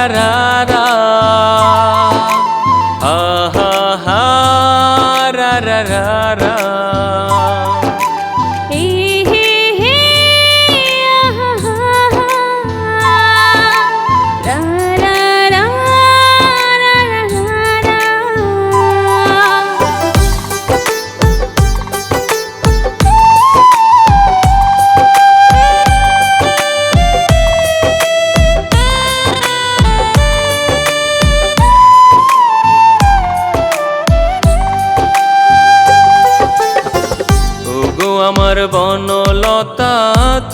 রা রা রা হা হা হা রা রা রা রা হে হে হে আহা হা রা রা রা রা রা রা আমার বনলতা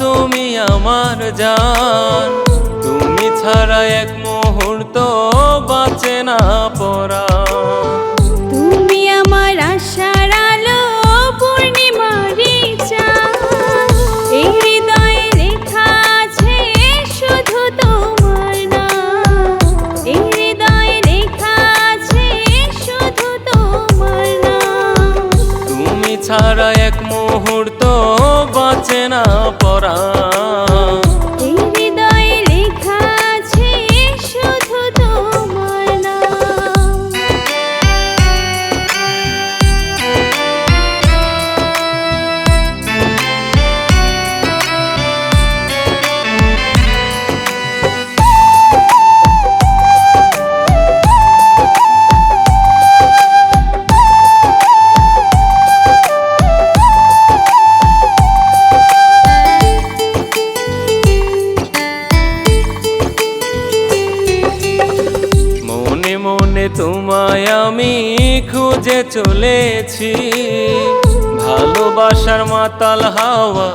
তুমি আমার জান, তুমি ছাড়া এক মুহূর্ত বাঁচে না পরাণ। তুমি আমার আশার আলো পূর্ণিমারি চাঁদ, এই হৃদয়ে লেখা আছে শুধু তোমার নাম, এই হৃদয়ে লেখা আছে শুধু তোমার নাম। তুমি ছাড়া এক মুহূর্ত বাঁচে না পরাণ। এই হৃদয়ে লেখা আছে শুধু তোমার নাম। মনে মনে তোমায় আমি খুঁজে চলেছি, ভালোবাসার মাতাল হাওয়া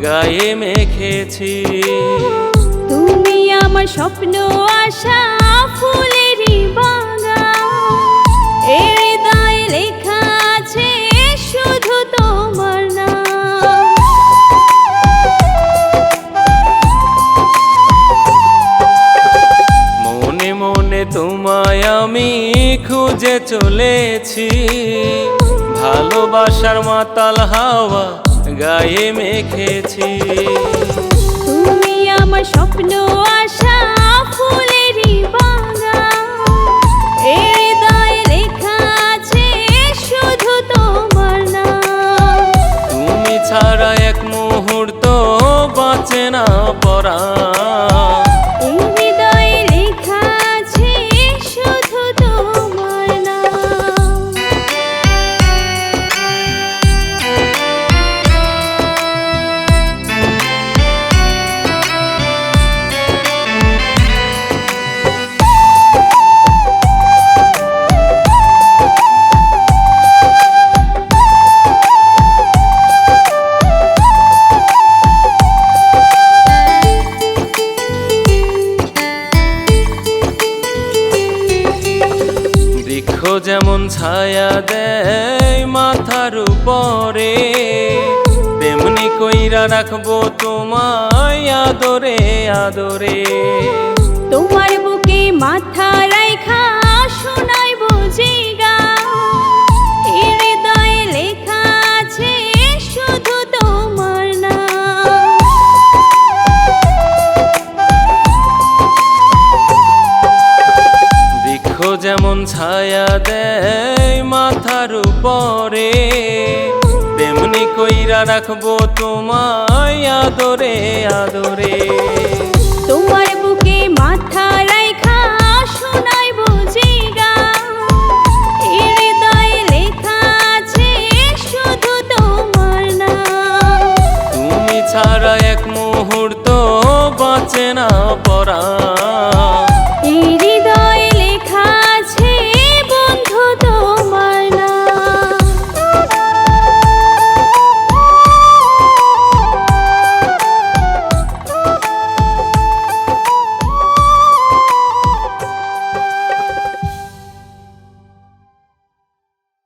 গায়ে মেখেছি। তুমি আমার স্বপ্ন আশা ফুলেরই বাগান, এই হৃদয়ে লেখা আছে শুধু তোমার নাম। মনে মনে তোমায় আমি খুঁজে চলেছি, ভালোবাসার মাতাল হাওয়া গায়ে মেখেছি। তুমি আমার স্বপ্ন আশা ফুলেরই বাগান, এই হৃদয়ে লেখা আছে শুধু তোমার নাম। তুমি ছাড়া এক মুহূর্ত বাঁচে না পরাণ। এই হৃদয়ে লেখা আছে শুধু তোমার নাম। বৃক্ষ যেমন ছায়া দেয় মাথার উপরে, তেমনি কইরা রাখবো তোমায় আদরে আদরে। তোমার বুকে মাথা রাইখা শোনাইব যে গান, এই হৃদয়ে লেখা আছে শুধু তোমার নাম। বৃক্ষ যেমন ছায়া দেয় মাথার উপরে, তেমনি কইরা রাখবো তোমায় আদরে আদরে। তোমার বুকে মাথা রাইখা শোনাইব যে গান, এই হৃদয়ে লেখা আছে শুধু তোমার নাম। তুমি ছাড়া এক মুহূর্ত বাঁচে না